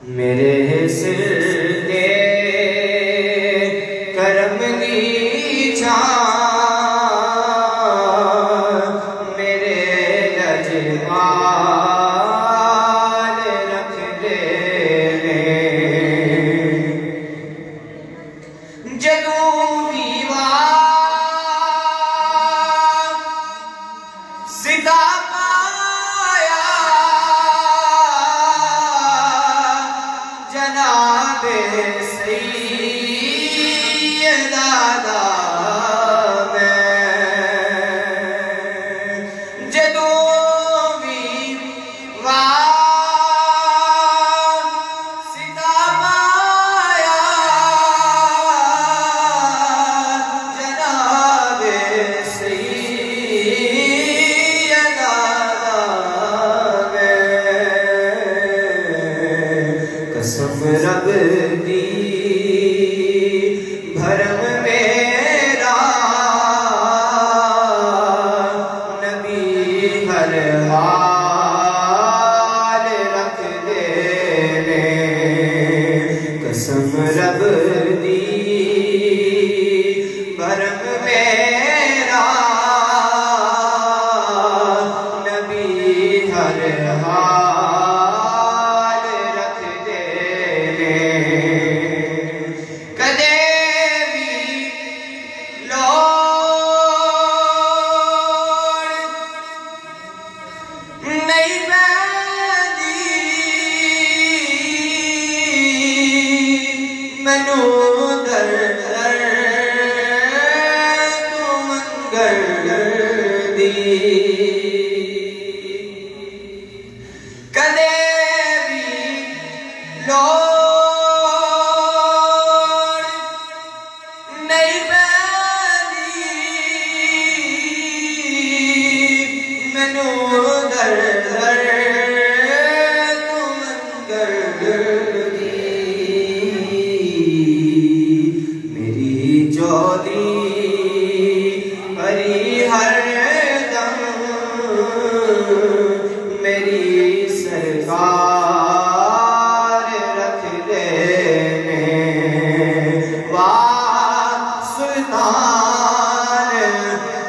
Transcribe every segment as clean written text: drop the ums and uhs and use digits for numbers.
میرے سر دے کرم دی چھاں میرے لجپال رکھ دے جدو دیوار سدا رب دی بھرم میرا نبی ہر حال رکھ دے قسم رب دی بھرم میرا نبی ہر حال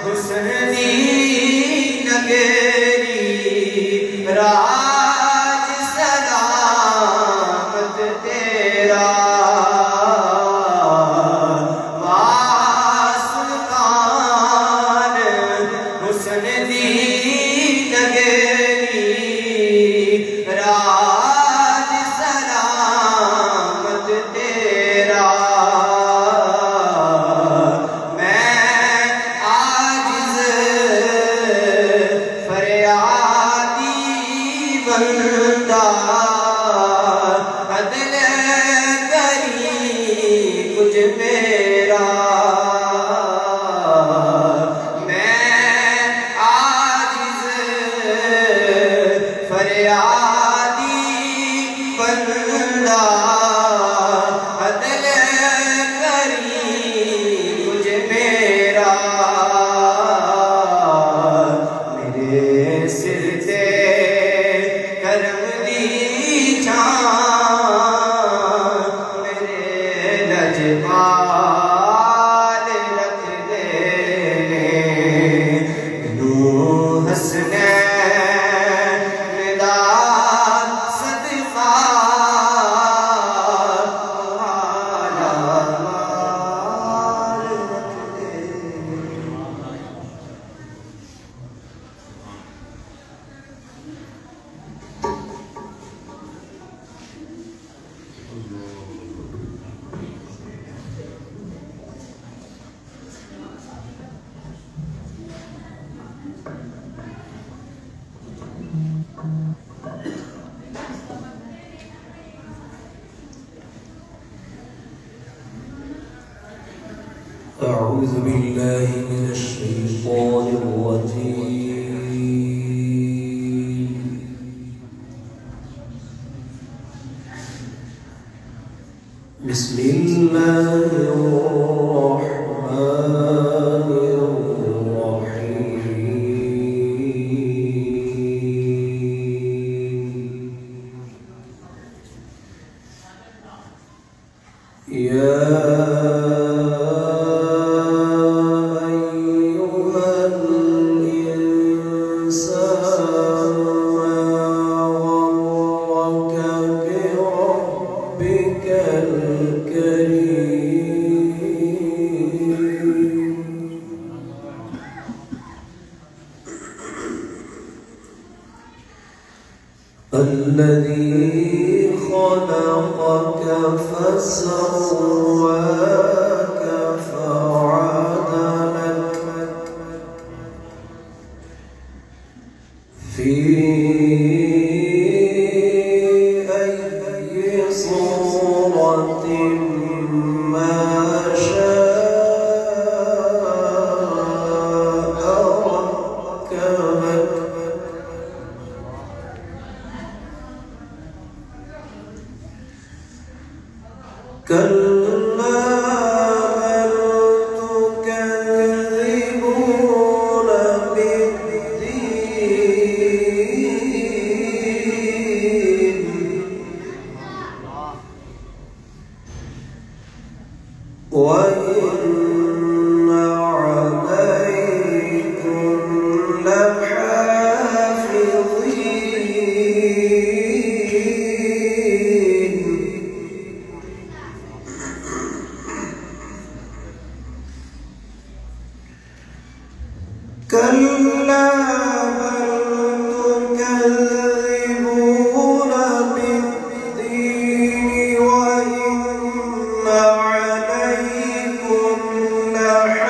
حسن دی نگری مجھ میرا میں عاجز فریادی بندہ عدل کری مجھ میرا میرے سر سے کرم دی چھان میرے لجپال رکھ دے نو حسنین ندا صدقہ والا مال رکھ دے أعوذ بالله من الشيطان الرجيم بسم الله الرحمن الرحيم يا الذي خلقك فسواك فعدلك في أي صورة ما شاء ركبك كلا بل تكذبون بالدين وإن عليكم لحافظين كلا بل تكذبون بالدين وإن عليكم لحافظين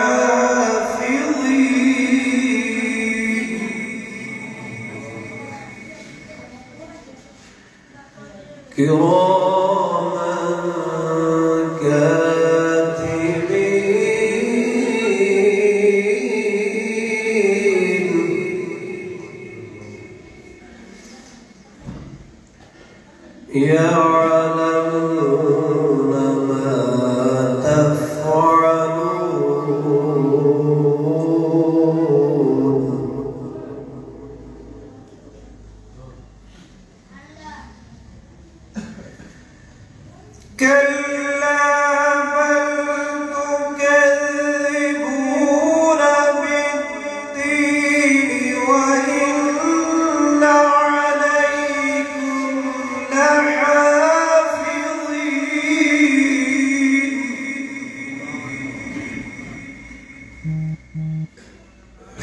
كراما يعلمون ما تفعلون كلا بل تكذبون بالدين وإن عليكم لحافظين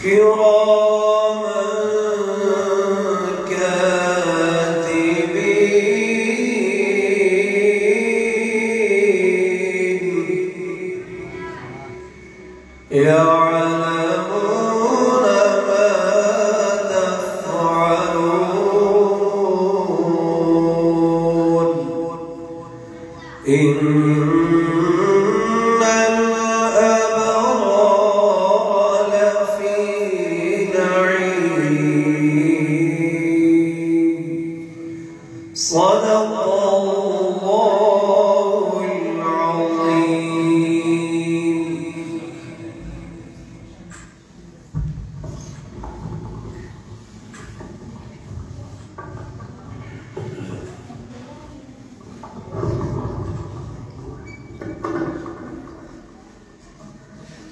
كراما كاتبين يعلمون ما تفعلون إن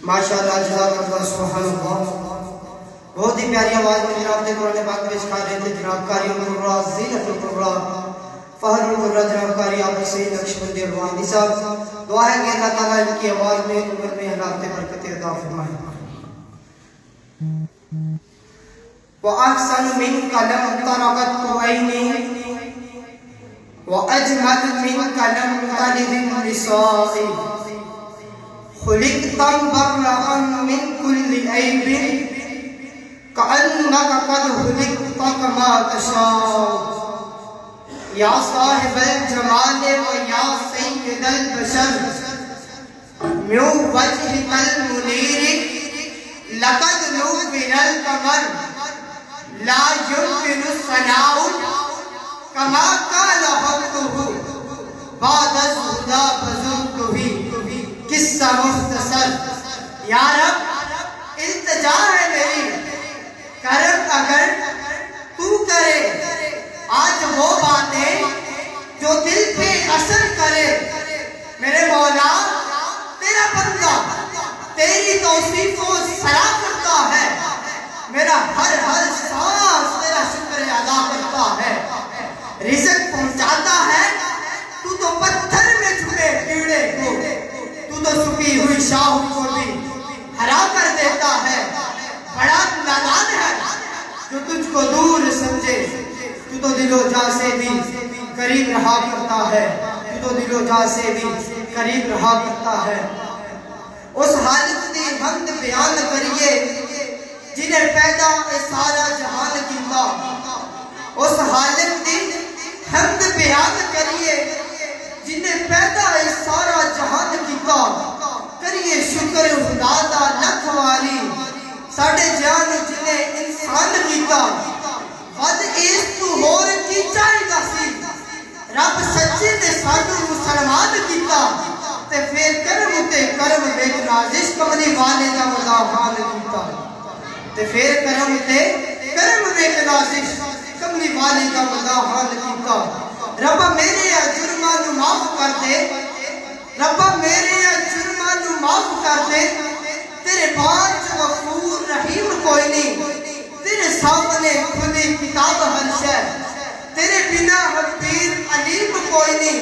ماشاءاللہ جزاک اللہ سبحان اللہ. بہت ہی پیاری آواز میں جناب نے قرآن پاک پیش کر رہے تھے جناب قاری القرآن زینت القرآن فہر القرآن جناب قاری عبد السید نقشبندی الروحانی صاحب. دعا ہے کہ اللہ تعالیٰ ان کی آواز میں عمر میں حیات برکت عطا فرمائے. وَأَحْسَنُ مِنْكَ لَمْ تَرَقَتْ عَيْنِي وَأَجْمَلُ مِنْكَ لَمْ تَلِدِ النِّسَاءِ خُلِقْتَ مُبَرَّأً مِنْ كُلِّ عَيْبٍ كأنك قد خلقت كما تشاء يا صاحب الجمال ويا سيد البشر من وجهك المنير لقد نور القمر لا يمكن الثناء كما قال حقه بعد الهدى بزرته قصہ مختصر. یا رب التجا ہے میری کرم اگر تو کرے آج وہ باتیں جو دل پہ اثر کرے. میرے مولا تیرا بندہ تیری توصیف و سرا کرتا ہے. میرا ہر سانس تیرا شکر ادا کرتا ہے. رزق پہنچاتا ہے تو پتھر میں چھپے کیڑے کو. تو سکی ہوئی شاہ کو بھی ہرا کر دیتا ہے. بڑا نادان ہے جو تجھ کو دور سمجھے. تو دل و جان سے بھی قریب رہا کرتا ہے. تو دل و جان سے بھی قریب رہا کرتا ہے. اس حالت دی حمد بیان کریے جنہیں پیدا اے سارا جہان کیتا. اس حالت دی حمد بیان کریے جنہیں پیدا اے سارا جہان کیتا. کریے شکر خدا دا لکھ والی ساڑھے جان جنہیں انسان کیتا. ود اس تو ہور کی چاہی دا سی رب سچے نے سانو مسلمان کیتا. تے پھر کرم تے کرم بیک نازش کملی والے دا مداحان کیتا. تے پھر کرم تے کرم بیک نازش کملی والے دا مداحان کیتا. ربا میرے جرمانو معاف کر دے. ربا میرے جرمانو معاف کر دے. تیرے پاس غفور رحیم کوئی نہیں. تیرے سامنے کھلی کتاب ہر شے. تیرے بنا حبیر علیم کوئی نہیں.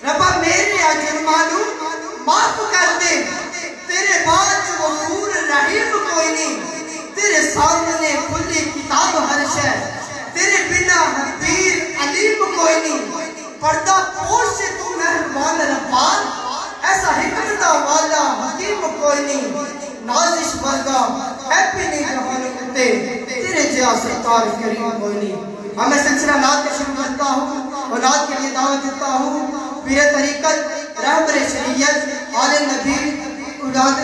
ربا میرے جرمانو معاف کر دے. تیرے پاس غفور رحیم کوئی نہیں. تیرے سامنے کھلی کتاب ہر شے. تیرے بنا حبیر علیم کوئی نہیں. پردہ پوش سے تو مہربان ربان ایسا حکمت والا حکیم کوئی نہیں. نازش ورگا ہیپی نہیں جہان کتے تیرے جہاں سرکار کریم کوئی نہیں. میں سلسلہ نعت کا شروع کرتا ہوں اور نعت کے لیے دعوت دیتا ہوں پیر طریقت رہبر شریعت آل نبی اولاد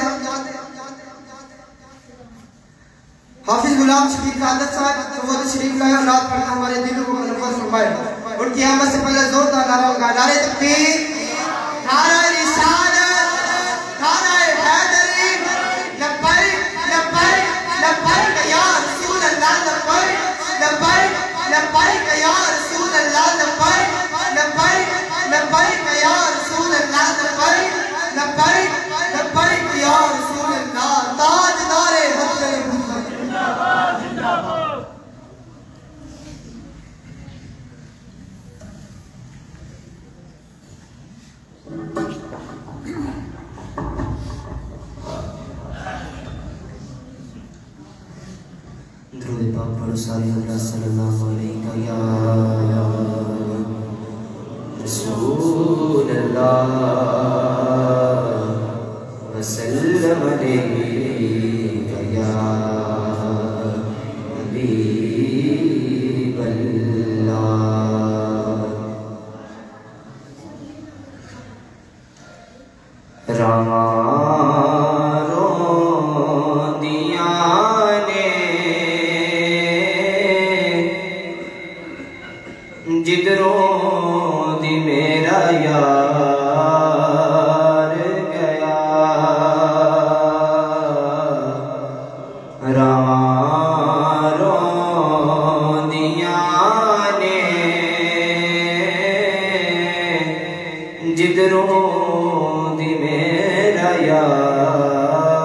حافظ غلام شبیر قادر صاحب توت شریف لگا نعت پڑھنا ہمارے دلوں کو منور فرمائے. ان کی آمد سے پہلے زوردار نعرہ ہوگا. نعرہ تکبیر، نعرہ رسالت، نعرہ حیدری. لبیک لبیک لبیک یا رسول اللہ. لبیک لبیک لبیک یا رسول اللہ. لبیک لبیک لبیک یا رسول اللہ. لبیک لبیک لبیک یا رسول اللہ. تاجدار حضرت محمد زندہ باد. درود پاک پڑھو سارے حضرات صلی اللہ علیہ یا رسول اللہ وسلم علیہ یا حبیب اللہ. جدروں دی میرا یار گیا. رواں دیاں نے جدروں دی میرا یار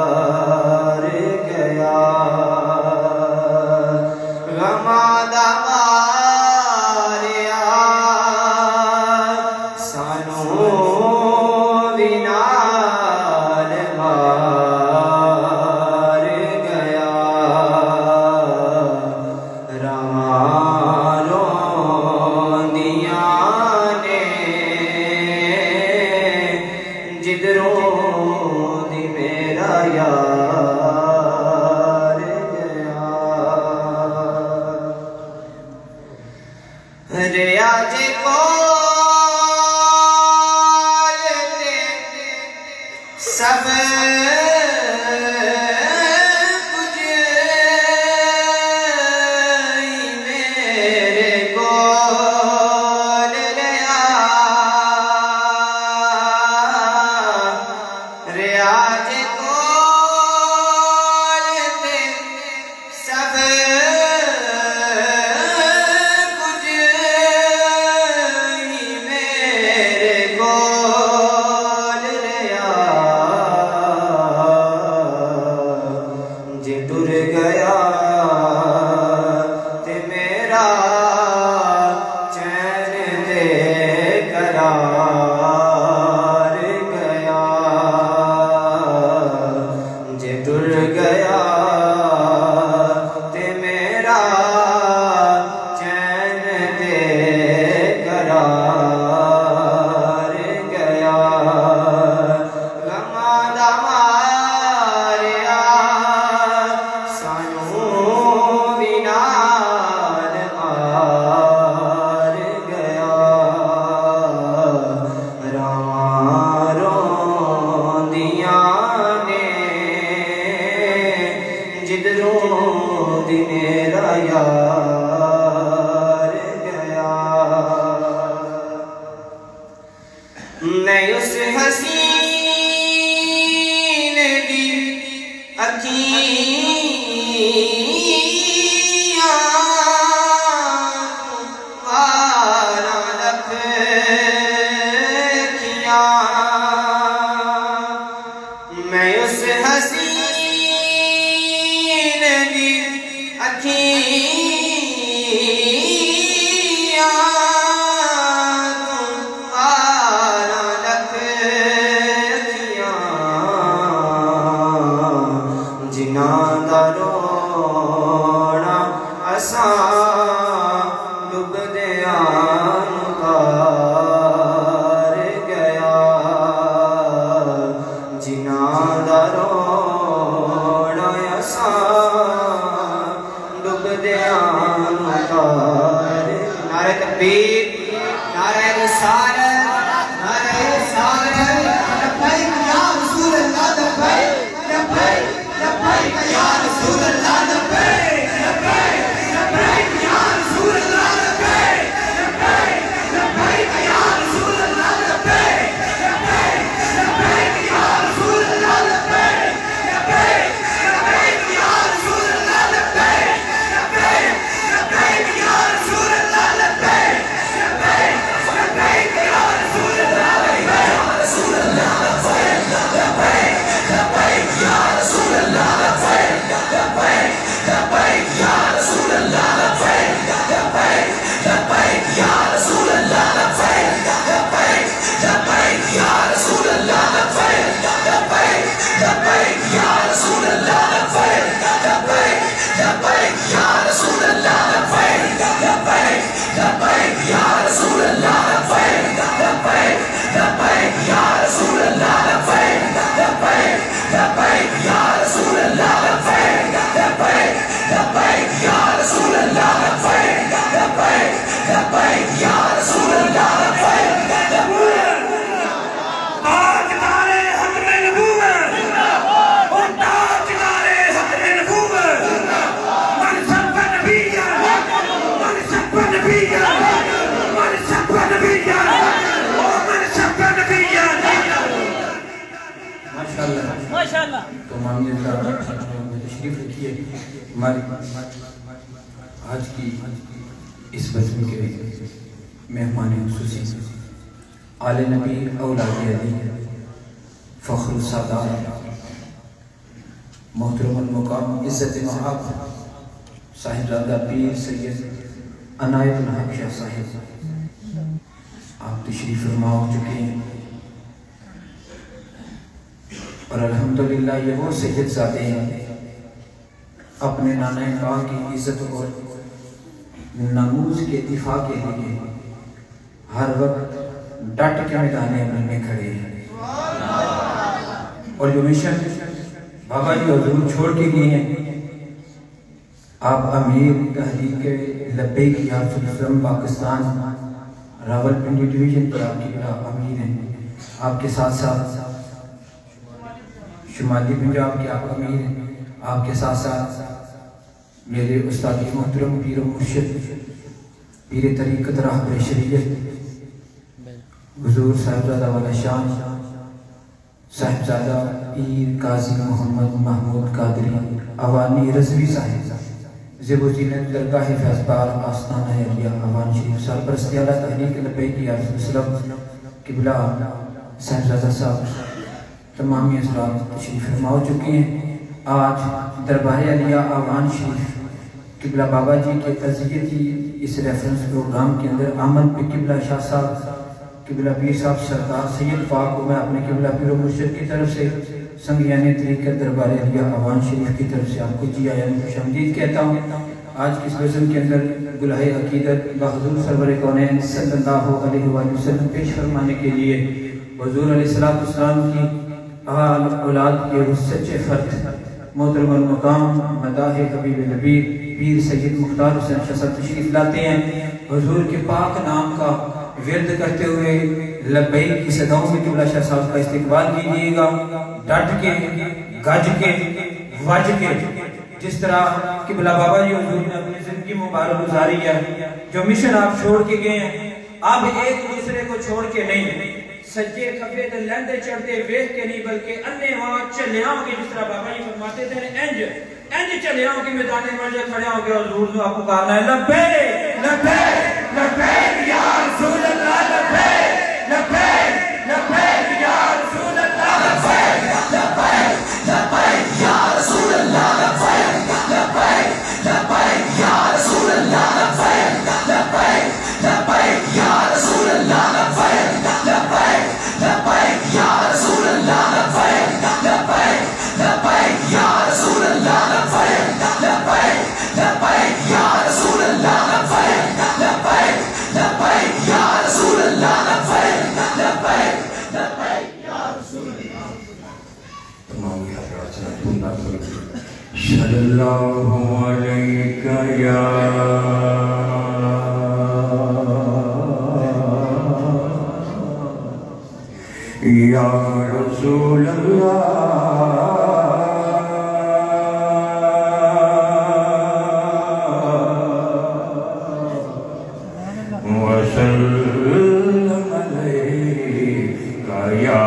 دی میرا یار گیا ریاض کول تے سب کچھ میرے کول ریا ریاض کول تے سب میرا یار گیا میں اس حسین دی اکھیاں وارا لکھیاں میں اس حسین دی اکھیاں وارا لکھیاں جنہاں دا رونا اساں ڈبدیاں مکار گیا جنہاں دا رونا اساں نعرہ تکبیر نعرہ رسالت نعرہ رسالت لبیک یا رسول اللہ لبیک لبیک لبیک یا رسول اللہ لبیک لبیک لبیک یا رسول اللہ لبیک لبیک لبیک یا رسول اللہ لبیک لبیک لبیک یا رسول اللہ لبیک لبیک لبیک یا رسول اللہ لبیک تو معاملے تشریف رکھیے ہماری آج کی اس بزم کے مہمان خصوصی آل نبی اولاد علی فخر السادات محترم المقام عزت محب صاحب زادہ پیر سید عنایت الحق شاہ صاحب آپ تشریف فرما ہو چکے ہیں اور الحمدللہ یہ وہ سید زادے ہیں اپنے نانا پاک کی عزت اور ناموز کے دفاع کے لیے ہر وقت ڈٹ کے میدان عمل میں کھڑے ہیں اور جو مشن بابا جی حضور چھوڑ کے گئے ہیں، آپ امیر تحریک لبیک یا رسول اللہ پاکستان راول پنڈی ڈویژن کے آپ کی امیر ہیں، آپ کے ساتھ ساتھ شمالی پنجاب کے آپ امیر ہیں، آپ کے ساتھ ساتھ میرے استاد محترم پیر و مرشد پیر طریقت راہبر شریعت حضور صاحبزادہ والا شان صاحبزادہ پیر قاضی محمد محمود قادری اوانی رضوی صاحب زیب و زینت درگاہ فیضبار آستانہ علیہ اوان شریف سرپرستی اعلیٰ تحریک لبیک یا رسول اللہ قبلہ صاحبزادہ صاحب تمامی حضرات تشریف فرما ہو چکے ہیں۔ آج دربار علیہ اوان شریف قبلہ بابا جی کے تعزیت کی اس ریفرنس پروگرام کے اندر آمد پہ قبلہ شاہ صاحب قبلہ پیر صاحب سرکار سید پاک کو میں اپنے قبلہ پیر و مرشد کی طرف سے سنگیان طریقت دربار علیہ اوان شریف کی طرف سے آپ کو جی آیان خوش آمدید کہتا ہوں۔ آج کی اس بزم کے اندر گلہِ عقیدت بحضور سرور کونین صلی اللہ علیہ وآلہ وسلم پیش فرمانے کے لیے حضور علیہ السلام کی اولاد کے وہ سچے فرد محترم المقام مداح حبیب نبی پیر سید مختار حسین شاہ صاحب تشریف لاتے ہیں۔ حضور کے پاک نام کا ورد کرتے ہوئے لبیک کی صداؤں میں قبلہ شاہ صاحب کا استقبال کیجیے گا، ڈٹ کے گج کے وج کے، جس طرح قبلہ بابا جی حضور نے اپنی زندگی مبارک گزاری ہے، جو مشن آپ چھوڑ کے گئے ہیں، اب ایک دوسرے کو چھوڑ کے نہیں، سجے کھبے تے لیندے چڑھتے ویکھ کے نہیں بلکہ انے وہاں چلے آؤں گے، جس طرح بابا جی فرماتے تھے انج چلے آؤں گے، میدان مرجع کھڑے ہوں گے، حضور نے آپ کو کہنا ہے لبیک لبیک لبیک یا رسول اللہ، لبیک لبیک لبیک یا رسول اللہ، لبیک لبیک لبیک یا رسول اللہ، لبیک لبیک لبیک یا رسول اللہ، لبیک لبیک لبیک یا رسول اللہ، لبیک لبیک لبیک یا رسول اللہ، لبیک لبیک لبیک یا رسول اللہ، لبیک لبیک لبیک یا رسول اللہ، لبیک لبیک لبیک یا رسول اللہ، لبیک لبیک لبیک یا رسول اللہ۔ تمام حضرات صلی اللہ علیہ یا رسول اللہ وسلم علیکہ یا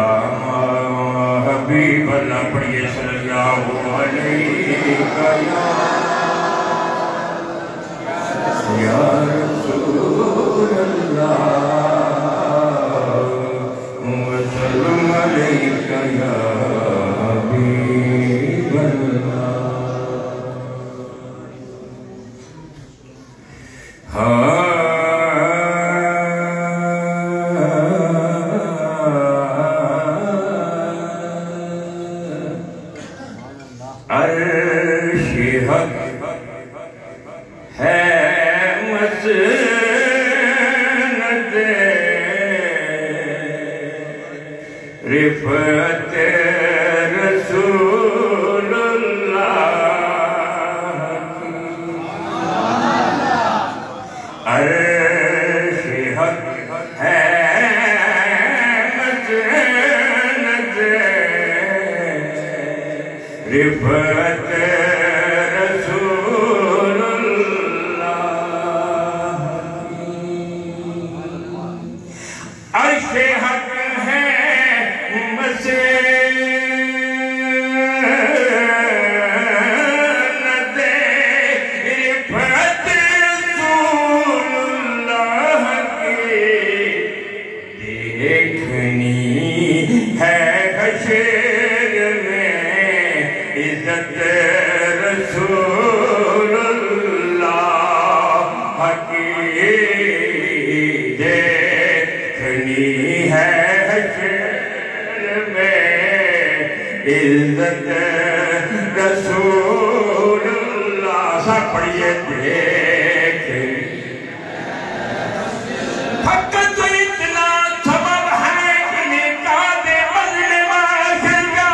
حبیب اللہ، پڑھئے صلی اللہ علیکہ یا رسول اللہ وسلم علیکہ یا حبیب اللہ۔ عرش حق ہے مسند رفعت رسول اللہ کی، عرش حق ہے مسند رفعت رسول اللہ کی، عرش حق ہے مسند رفعت رسول اللہ کی، دیکھنی ہے حشر میں عزت رسول اللہ کی، دیکھنی ہے حشر میں عزت رسول اللہ۔ سب پڑھئے دیکھنی حق تو اتنا سبب ہے انہیں کا دے وزن معاشر کا،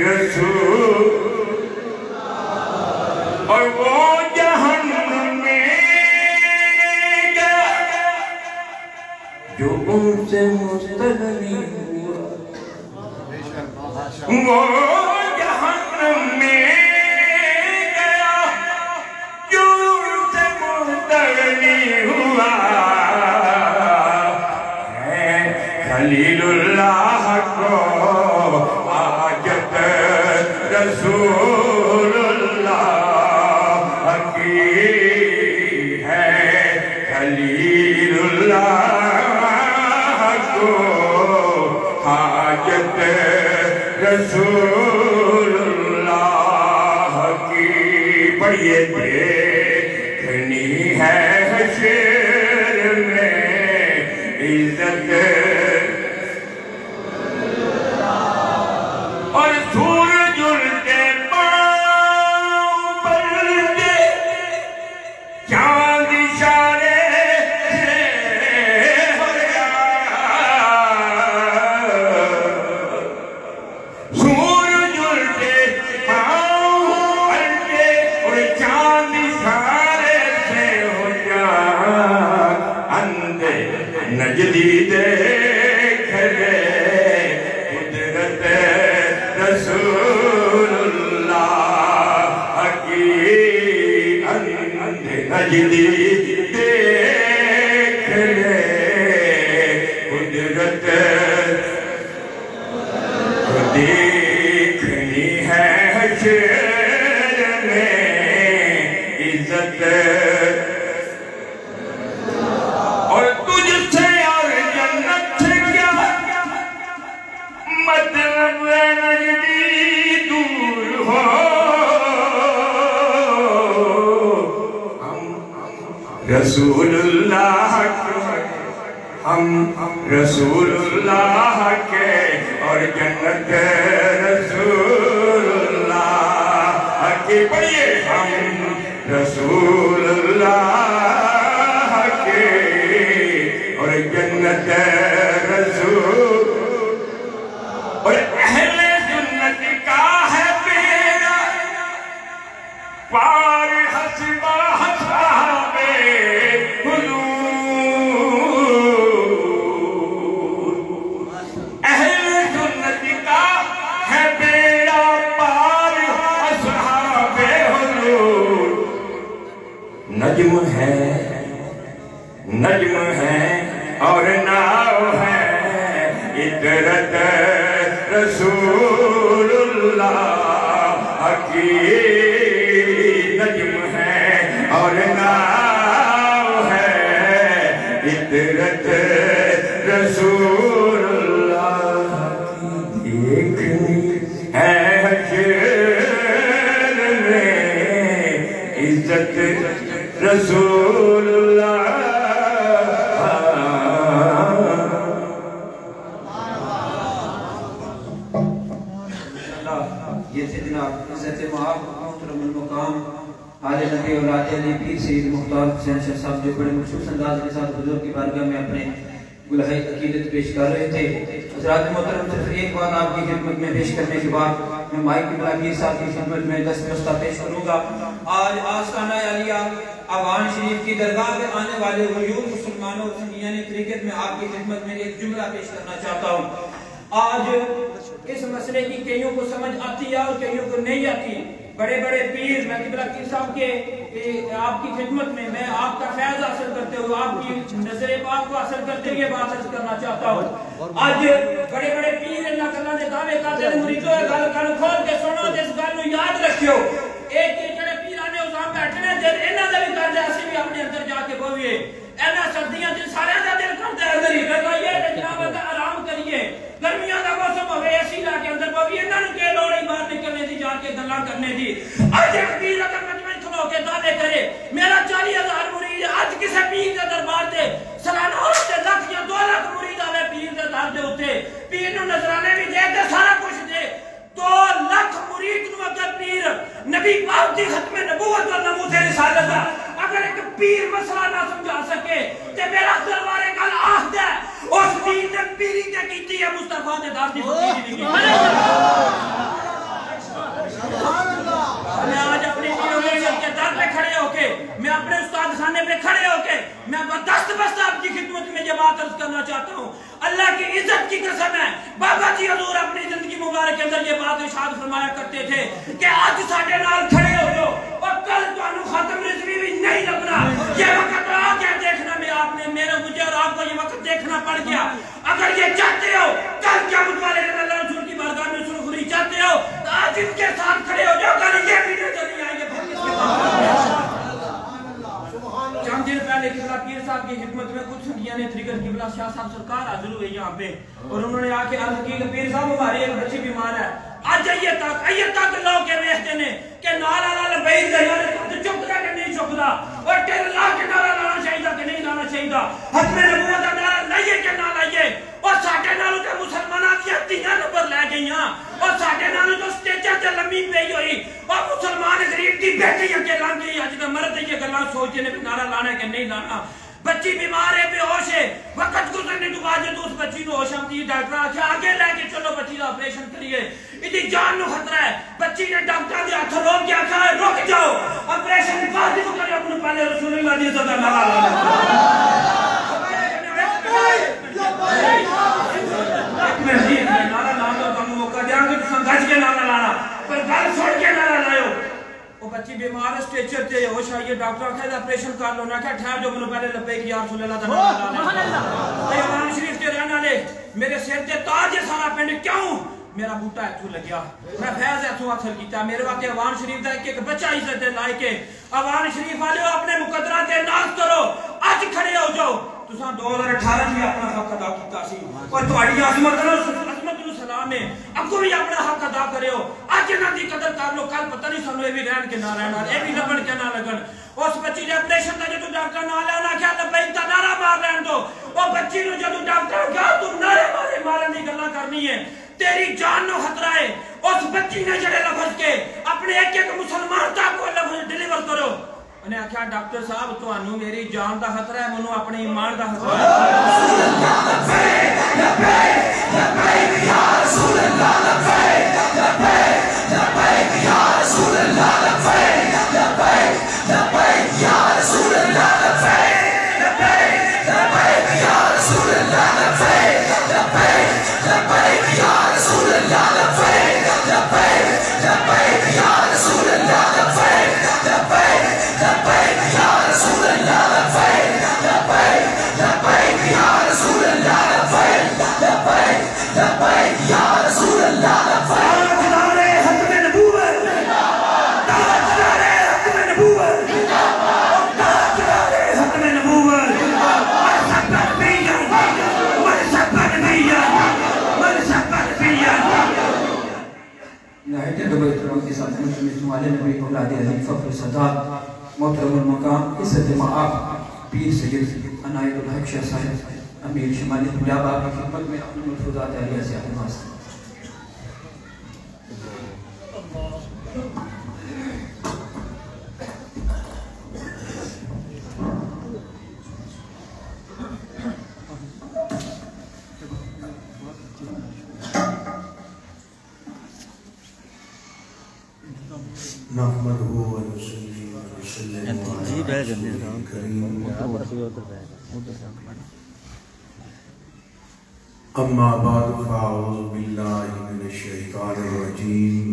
رسول اور وہ جہنم میں گیا جو ان سے مستغنی ہوا، وہ جہنم میں گیا جو ان سے مستغنی ہوا ہے خلیل اللہ کو حاجت رسول اللہ کی ہے، خلیل اللہ کو حاجت رسول اللہ کی، پڑھیے دیکھنی ہے حشر میں عزت اور سورج الٹے پاؤں پر دے چاند اشارے سے ہو گیا، سورج الٹے پاؤں الٹے اور چاند اشارے سے ہو گیا، اندھے نجدی دیکھ لے قدرت رسول اللہ کی، اندھے نجدی دیکھ لے قدرت، دیکھنی ہے حشر میں عزت اور تجھ سے اور جنت سے کیا مطلب نجدی دور ہو، ہم رسول اللہ کے، ہم رسول اللہ کے اور جنت رسول اللہ کی، پڑھیے ہم رسول اللہ کے اور جنت رسول اور اہل سنت کا ہے بیڑا پار حسبہ اصحاب حضور، اہل سنت کا ہے بیڑا پار اصحاب حضور، نجم ہے اور ناؤ ہے عطرت رسول اللہ کی، نجم ہے اور ناؤ ہے عطرت رسول اللہ کی، دیکھنی ہے حشر میں عزت رسول اللہ، یہ تھے جناب عزت مآب محترم المقام آل نبی اولاد علی پیر سید مختار حسین شاہ صاحب، جو بڑے مخصوص انداز کے ساتھ حضور کی بارگاہ میں اپنے گلہائے عقیدت پیش کر رہے تھے۔ حضرات محترم صرف ایک بات آپ کی خدمت میں پیش کرنے کے بعد میں مائی قبلہ پیر صاحب کی خدمت میں دست بستہ پیش کروں گا۔ آج آستانہ عالیہ اوان شریف کی درگاہ میں آنے والے غیور مسلمانوں اور سنیان طریقت میں آپ کی خدمت میں ایک جملہ پیش کرنا چاہتا ہوں۔ آج اس مسئلے کی کئیوں کو سمجھ آتی ہے اور کئیوں کو نہیں آتی۔ بڑے بڑے پیر، میں قبلہ پیر صاحب کے آپ کی خدمت میں میں آپ کا فیض حاصل کرتے ہوئے، آپ کی نظر پاک کو حاصل کرتے ہوئے بات حاصل کرنا چاہتا ہوں۔ آج بڑے بڑے پیر اللہ تعالیٰ نے دعوے کرتے ہیں، مریدوں گل کھول کے سنو تے اس گل نو یاد رکھیو۔ ایک جڑے پیرانے اسام بیٹھنے دل انہاں دا بھی کردا اسی بھی اپنے اندر جا کے بوئیے، انہاں سردیاں دل سارے دا دل کردا ہے اندر ہی لگائیے تے جناب دا آرام کریے، گرمیاں دا موسم ہوے اسی لا کے اندر بوئیے، انہاں نوں کہ لوڑ ہے باہر نکلنے دی، جا کے گلاں کرنے دی۔ اج ایک پیر اگر مجمع کھلو کے دعوے کرے میرا 40,000 مرید، اج کسے پیر دے دربار تے سالانہ ہوتے لاکھ یا 2 لاکھ مرید آوے پیر دے در دے اوتے، پیر نوں نذرانے بھی دے تے سارا کچھ دے، 2 لاکھ مرید نوں اگر پیر نبی پاک دی ختم نبوت اور نموز رسالت دا اگر ایک پیر مسئلہ نہ سمجھا سکے تے میرا دربارے کل آخد ہے اس پیر نے پیری تے کیتی ہے مصطفیٰ نے دار دی فقیری دی فرمایا کرتے تھے کہ آج ساڈے نال کھڑے ہو جاؤ اور کل تانوں ختم رضوی بھی نہیں لبنا. یہ وقت آ گیا دیکھنا میں آپ نے مجھے اور آپ کو یہ وقت دیکھنا پڑ گیا. اگر یہ چاہتے ہو کل قیامت والے دن اللہ رسول کی بارگاہ میں سرخری چاہتے ہو تو آج ان کے ساتھ کھڑے ہو جاؤ. کل یہ بھی نظر نہیں آئیں گے پھر کس کے پاس. چند دن پہلے قبلہ پیر صاحب کی خدمت میں کچھ سنگیاں نے طریقت قبلہ شاہ صاحب سرکار حاضر ہوئے یہاں پہ اور انہوں نے آ کے عرض کی کہ پیر صاحب ہماری ایک بچی بیمار ہے. آج آئیے تک لوگ کے ویستے نے کہ نعرہ لا لبیک دا یار تو چکدا کہ نہیں چکدا اور ٹر لا کے نعرہ لانا چاہیے کہ نہیں لانا چاہیے. ختم نبوت دا نعرہ لائیے کہ نہ لائیے. اور ساڈے نالوں تے مسلماناں دیاں تیاں نمبر لے گئیاں اور ساڈے نالوں تو سٹیجاں تے لمبی پئی ہوئی اور مسلمان غریب دی بیٹیاں کے لنگ گئی. اج تے مرد یہ گلاں سوچدے نے کہ نعرہ لانا ہے کہ نہیں لانا. بچی بیمار ہے بے ہوش ہے. وقت گزرنے کے بعد جب اس بچی کو ہوش آتی ڈاکٹر آخیا آگے لے کے چلو بچی کا آپریشن کریے اتنی جان نو خطرہ ہے. بچی نے ڈاکٹر کے ہاتھ روک کے آخیا رک جاؤ آپریشن بعد میں کرو اپنے پہلے رسول اللہ دی عزت کا نعرہ لانا موقع دیا گے گج کے نعرہ لانا پر گل سن کے نعرہ لائیو. وہ بچی بیمار ہے سٹیچر تے ہوش آئیے ڈاکٹر آخیا آپریشن کر لو. نہ کیا ٹھہر جو منو پہلے لبیک یا رسول اللہ دا نعرہ لانا. ایوان شریف کے رہنے والے میرے سر تے تاج ہے سارا پنڈ کیوں میرا بوٹا اتھوں لگیا میں فیض اتھوں اثر کیتا. میرے واقعے ایوان شریف دا ایک بچہ عزت دے لائے کے ایوان شریف والے اپنے مقدرہ تے ناز کرو. اج کھڑے ہو جاؤ. تساں 2018 میں اپنا حق ادا کیتا سی اور تہاڈی عظمت نو سلام ہے. اگوں بھی اپنا حق ادا کریو. اج انہاں دی قدر کر لو. کل پتہ نہیں سانو اے بھی رہن کے نہ رہنا اے بھی لبن کے نہ لگن. اس بچی دے آپریشن دا جدوں ڈاکٹر نہ لانا کیا لبیک دا نعرہ مار رہن دو. او بچی نو جدوں ڈاکٹر کہا تو نعرے مارن دی گلاں کرنی ہے تیری جان نو خطرہ ہے. اس بچی نے جڑے لفظ کے اپنے ایک ایک مسلمان تک کو لفظ ڈیلیور کرو. انہیں آخیا ڈاکٹر صاحب تانوں میری جان دا خطرہ ہے منو اپنے ایمان دا خطرہ ہے. محترم المقام عزت مآب پیر سید عنایت الحق شاہ صاحب امیر شمالی طلاب آپ کی خدمت میں اپنے ملفوظات علیہ سے احماس. نحمده ونصلي وسلم على رسوله الكريم أما بعد فأعوذ بالله من الشيطان الرجيم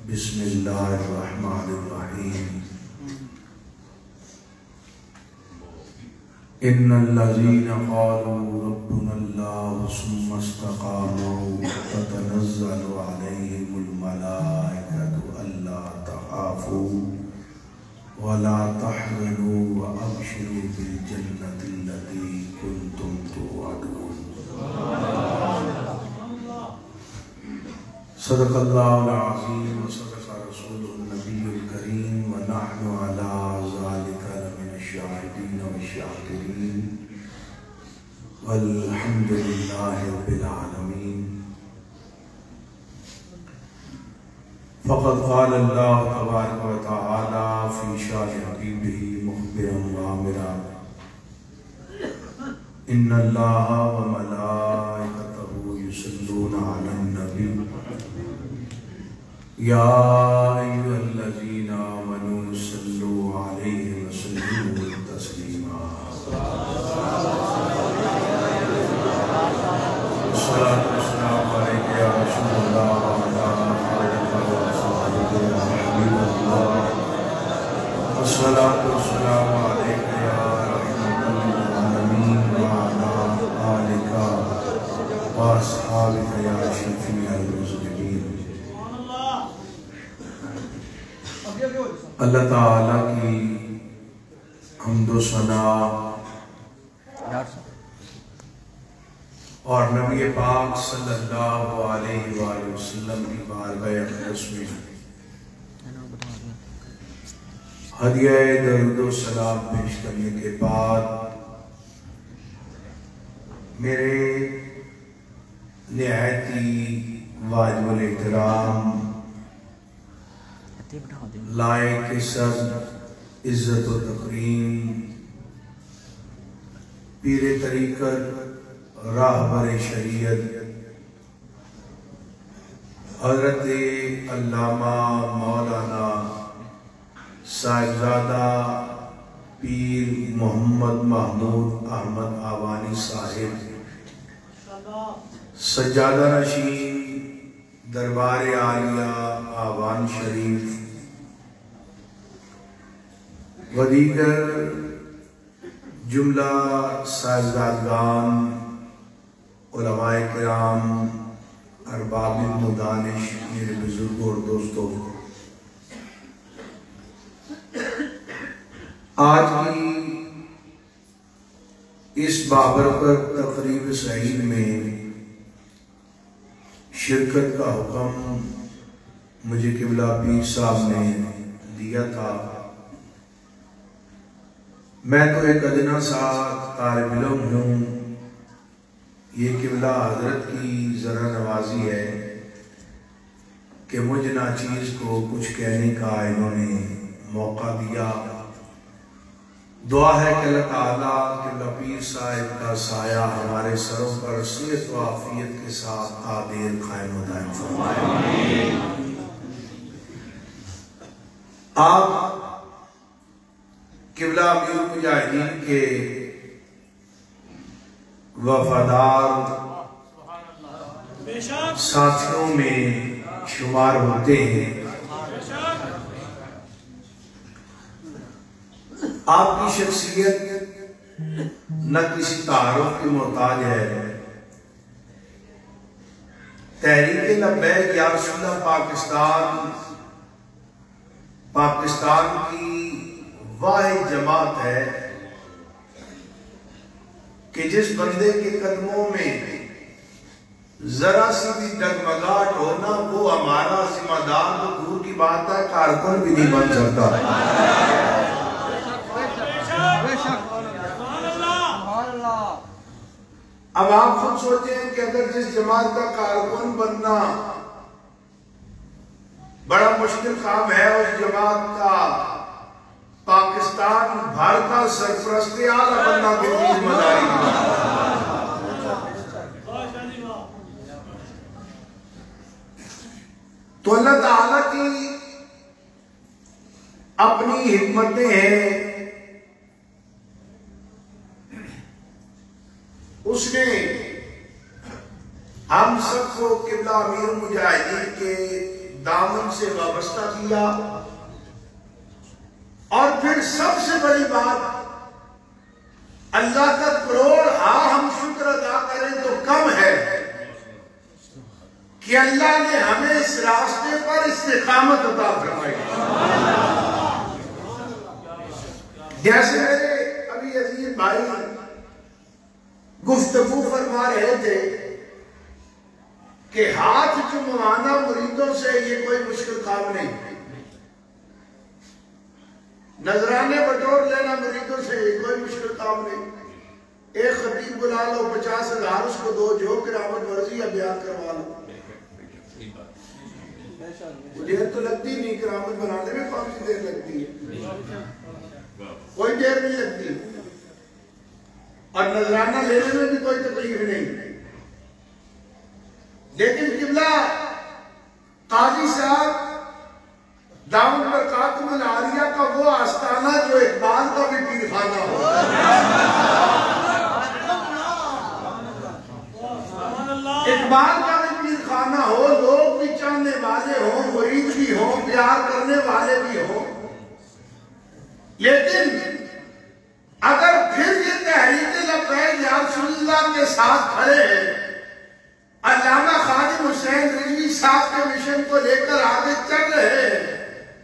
بسم الله الرحمن الرحيم إن الذين قالوا ربنا الله ثم استقاموا تتنزل عليهم الملائكة ألا تخافوا ولا تحزنوا وأبشروا بالجنة التي كنتم توعدون. صدق الله العظيم وصدق رسوله النبي الكريم ونحن على ذلك لمن الشاهدين والشاكرين والحمد لله رب العالمين. فقد قال الله تبارك وتعالى في شان حبيبه مخبرا وآمرا إن الله وملائكته يصلون على النبي يا أيها الذين آمنوا صلوا عليه وسلموا تسليما. الصلاة والسلام عليك يا رسول الله وعلى آله اللہ تعالیٰ کی حمد و ثنا اور نبی پاک صلی اللہ علیہ وآلہ وسلم کی بارگاہ اقدس میں ہدیہ درود و سلام پیش کرنے کے بعد میرے نہایت ہی واجب الاحترام لائق سب عزت و تکریم پیر طریقت راہبر شریعت حضرت علامہ مولانا صاحبزادہ پیر محمد محمود احمد آوانی صاحب سجادہ نشین دربار عالیہ آوان شریف و دیگر جملہ صاحبزادگان علماء کرام ارباب مدانش میرے بزرگوں اور دوستوں، آج کی اس بابرکت تقریب سعید میں شرکت کا حکم مجھے قبلہ پیر صاحب نے دیا تھا۔ میں تو ایک ادنا سا طالب علم ہوں، یہ قبلہ حضرت کی ذرا نوازی ہے کہ مجھ ناچیز کو کچھ کہنے کا انہوں نے موقع دیا۔ دعا ہے کہ اللہ تعالیٰ قبلہ پیر صاحب کا سایہ ہمارے سروں پر صحت و عافیت کے ساتھ آدیر قائم و دائم فرمائے۔ آپ قبلہ امیر مجاہدین کے وفادار ساتھیوں میں شمار ہوتے ہیں۔ آپ کی شخصیت نہ کسی تعارف کی محتاج ہے۔ تحریک لبیک یا رسول اللہ پاکستان کی واحد جماعت ہے کہ جس بندے کے قدموں میں ذرا سی بھی ڈگمگاہٹ ہونا وہ ہمارا ذمہ دار تو دور کی بات ہے کارکن بھی نہیں بن سکتا۔ اب آپ خود سوچیں کہ اگر جس جماعت کا کارکن بننا بڑا مشکل کام ہے، اس جماعت کا پاکستان بھر کا سرپرست اعلیٰ بننا کتنی ذمہ داری ہے۔ تو اللہ تعالیٰ کی اپنی حکمتیں ہیں، اس نے ہم سب کو قبلہ امیر مجاہدین کے دامن سے وابستہ کیا، اور پھر سب سے بڑی بات اللہ کا کروڑ ہم شکر ادا کریں تو کم ہے کہ اللہ نے ہمیں اس راستے پر استقامت عطا فرمائی۔ جیسے میرے ابھی عزیز بھائی گفتگو فرما رہے تھے کہ ہاتھ چموانا مریدوں سے یہ کوئی مشکل کام نہیں، نذرانے بٹور لینا مریدوں سے یہ کوئی مشکل کام نہیں۔ ایک خطیب بلا لو، 50,000 اس کو دو، جو کرامت ورزی یا بیان کروا لو، دیر تو لگتی نہیں، کرامت بنانے میں کون سی دیر لگتی ہے؟ کوئی دیر نہیں لگتی، اور نذرانہ لینے میں بھی کوئی تکلیف نہیں۔ لیکن قبلہ قاضی صاحب دامن پر کاتم العالیہ کا وہ آستانہ جو اقبال کا بھی پیر خانہ ہو، اقبال کا بھی پیر خانہ ہو، لوگ بھی چاہنے والے ہوں، مرید بھی ہوں، پیار کرنے والے بھی ہوں، لیکن اگر پھر یہ تحریک لبیک یا رسول اللہ کے ساتھ کھڑے ہیں، علامہ خادم حسین رضوی صاحب کے مشن کو لے کر آگے چل رہے ہیں،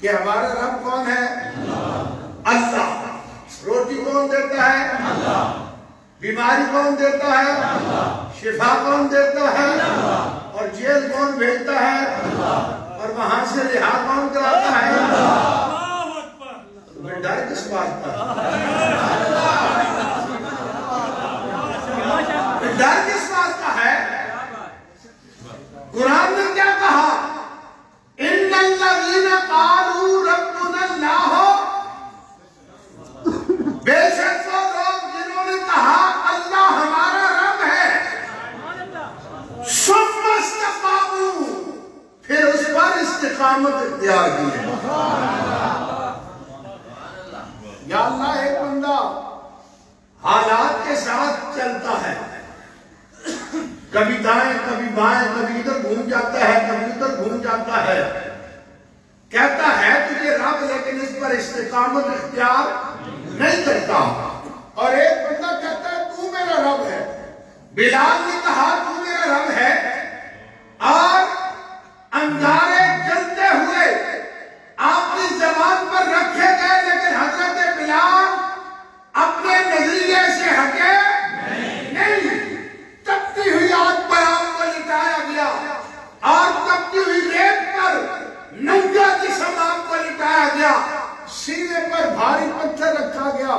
کہ ہمارا رب کون ہے؟ اللہ۔ روٹی کون دیتا ہے؟ اللہ۔ بیماری کون دیتا ہے؟ اللہ۔ شفا کون دیتا ہے؟ اللہ۔ اور جیل کون بھیجتا ہے؟ اللہ۔ اور وہاں سے رہا کون کراتا ہے؟ اللہ۔ تمہیں ڈر کس بات کا؟ ڈر کس بات کا ہے؟ قرآن نے کیا کہا؟ ان الذین قالوا ربنا اللہ، بے شک وہ لوگ جنہوں نے کہا اللہ ہمارا رب ہے، ثم استقاموا، پھر اس پر استقامت اختیار کی ہے۔ یا اللہ، ایک بندہ حالات کے ساتھ چلتا ہے، کبھی دائیں کبھی بائیں، کبھی ادھر گھوم جاتا ہے کبھی ادھر گھوم جاتا ہے، کہتا ہے تجھے رب، لیکن اس پر استقامت اختیار نہیں کرتا۔ اور ایک بندہ کہتا ہے تو میرا رب ہے، بلال نے کہا تو میرا رب ہے، اور انگارے جلتے ہوئے آپ کی زبان پر رکھے گئے، لیکن حضرت بلال اپنے نظریے سے ہٹے نہیں۔ تپتی ہوئی آگ پر آپ کو لٹایا گیا، اور تپتی ہوئی ریت پر ننگا جسم آپ کو لٹایا گیا، سینے پر بھاری پتھر رکھا گیا،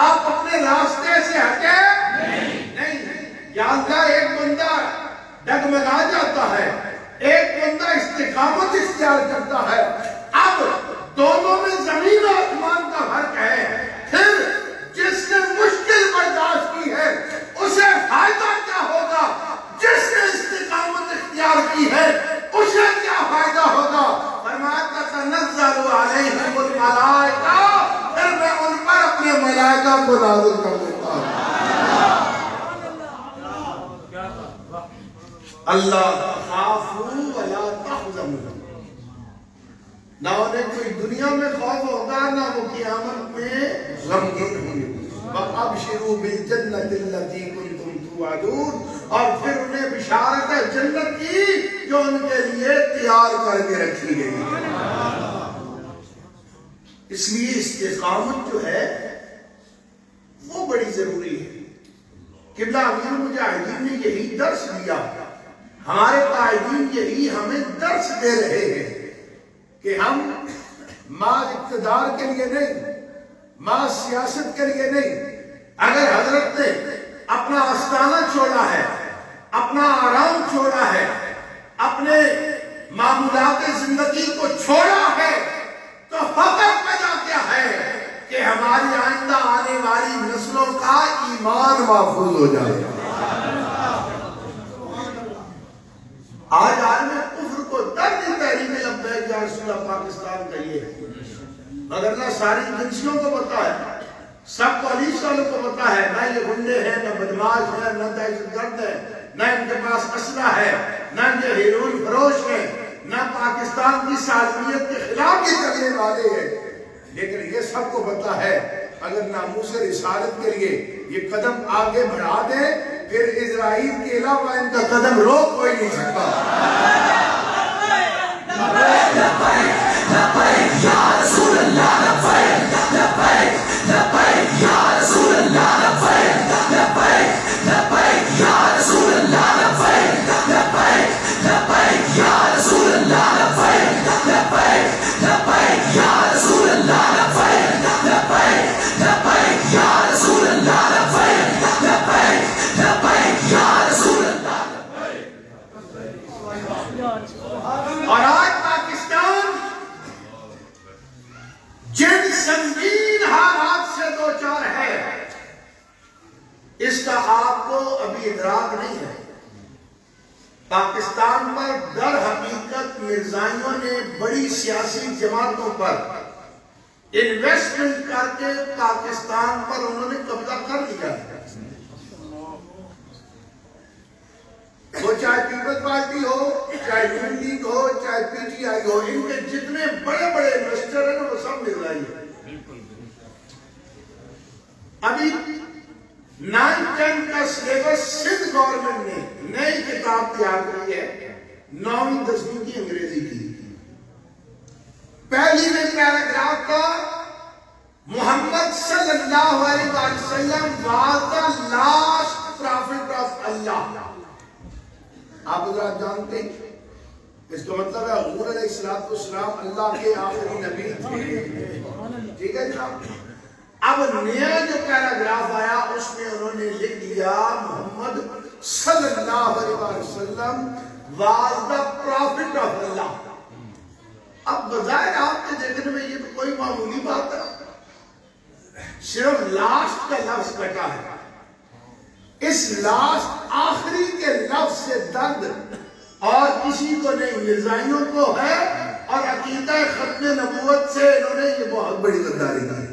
آپ اپنے راستے سے ہٹے نہیں۔ یا اللہ، ایک بندہ ڈگمگا جاتا ہے، ایک بندہ استقامت اختیار کرتا ہے، اب دونوں میں زمین و آسمان کا فرق ہے۔ پھر جس نے مشکل برداشت کی ہے اسے فائدہ کیا ہوگا، جس نے استقامت اختیار کی ہے اسے کیا فائدہ ہوگا؟ فرمایا تتنزل علیہم الملائکہ، پھر میں ان پر اپنے ملائکہ کو نازل کر دیتا ہوں۔ اللہ تخافوا ولا تحزنوا، نہ انہیں کوئی دنیا میں خوف ہوگا نہ وہ قیامت میں غمگین ہوں گے۔ وَأَبْشِرُوا بِالْجَنَّةِ الَّتِي كُنْتُمْ تُوعَدُونَ، اور پھر انہیں بشارت ہے جنت کی جو ان کے لیے تیار کر کے رکھی گئی۔ اس لیے استقامت جو ہے وہ بڑی ضروری ہے۔ قبلہ امیر المجاہدین نے یہی درس دیا، ہمارے قائدین یہی ہمیں درس دے رہے ہیں کہ ہم ماں اقتدار کے لیے نہیں، ماں سیاست کے لیے نہیں، اگر حضرت نے اپنا آستانہ چھوڑا ہے، اپنا آرام چھوڑا ہے، اپنے معمولات زندگی کو چھوڑا ہے، تو فقط وجہ کیا ہے کہ ہماری آئندہ آنے والی نسلوں کا ایمان محفوظ ہو جائے۔ آج عالم کفر کو درد تحریک لبیک یا رسول اللہ پاکستان کہیے، مگر نہ ساری ایجنسیوں کو پتا ہے، سب پولیس والوں کو پتا ہے، نہ یہ گنڈے ہیں، نہ بدماش ہیں، نہ دہشت گرد ہیں، نہ ان کے پاس اسلحہ ہے، نہ یہ ہیروئن فروش ہیں، نہ پاکستان کی سالمیت کے خلاف یہ کرنے والے ہیں، لیکن یہ سب کو پتا ہے اگر ناموس رسالت کے لیے یہ قدم آگے بڑھا دیں پھر اسرائیل کے علاوہ ان کا قدم روک کوئی نہیں سکتا. اور آج پاکستان جن سنگین حالات سے دوچار ہے اس کا آپ کو ابھی ادراک نہیں ہے. پاکستان پر در حقیقت مرزائیوں نے بڑی سیاسی جماعتوں پر انویسٹمنٹ کر کے پاکستان پر انہوں نے قبضہ کر لیا ہے. وہ چاہے پیپلز پارٹی ہو, چاہے نون لیگ ہو, چاہے پی ٹی آئی ہو, ان کے جتنے بڑے بڑے انویسٹر ہیں وہ سب مرزائی ہیں. ابھی 9-10 کا سلیبس سندھ گورنمنٹ نے نئی کتاب تیار کی ہے 9ویں 10ویں کی انگریزی کی. پہلی میں پیراگراف کا محمد صلی اللہ علیہ وسلم was the last prophet of Allah. آپ حضرات جانتے ہیں اس کا مطلب ہے حضور علیہ السلام اللہ کے آخری نبی تھے. ٹھیک ہے جناب. اب نیا جو پیراگراف آیا اس میں انہوں نے لکھ دیا محمد صلی اللہ علیہ وسلم was the prophet of Allah. اب بظاہر آپ کے دیکھنے میں یہ تو کوئی معمولی بات ہے, صرف لاسٹ کا لفظ کٹا ہے. اس لاسٹ آخری کے لفظ سے درد اور کسی کو نہیں, مرزائیوں کو ہے. اور عقیدہ ختم نبوت سے انہوں نے یہ بہت بڑی غداری کی.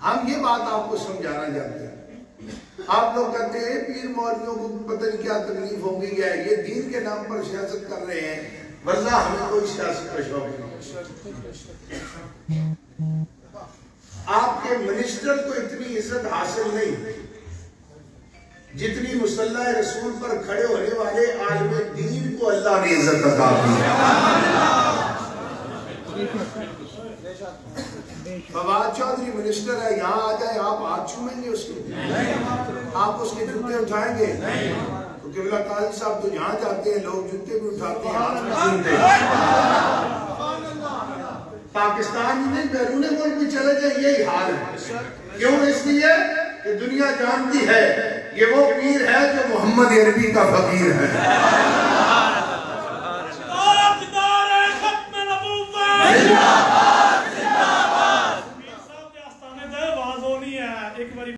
ہم یہ بات آپ کو سمجھانا چاہتے ہیں. آپ لوگ کہتے ہیں پیر مولویوں کو پتہ نہیں کیا تکلیف ہو گئی ہے, یہ دین کے نام پر سیاست کر رہے ہیں, ورنہ ہمیں کوئی سیاست کا شوق نہیں. آپ کے منسٹر کو اتنی عزت حاصل نہیں جتنی مسلح رسول پر کھڑے ہونے والے عالم دین کو اللہ نے عزت عطا کی. فواد چودھری منسٹر ہے, یہاں آ جائے آپ ہاتھ چھوئیں گے اس کے, آپ اس کے جوتے اٹھائیں گے؟ تو قبلہ قاضی صاحب تو جہاں جاتے ہیں لوگ جوتے بھی اٹھاتے ہیں, ہاتھ میں چھوتے ہیں. پاکستان میں بیرون ملک بھی چلے جائیں یہی حال ہے. کیوں؟ اس لیے کہ دنیا جانتی ہے یہ وہ پیر ہے جو محمد عربی کا فقیر ہے.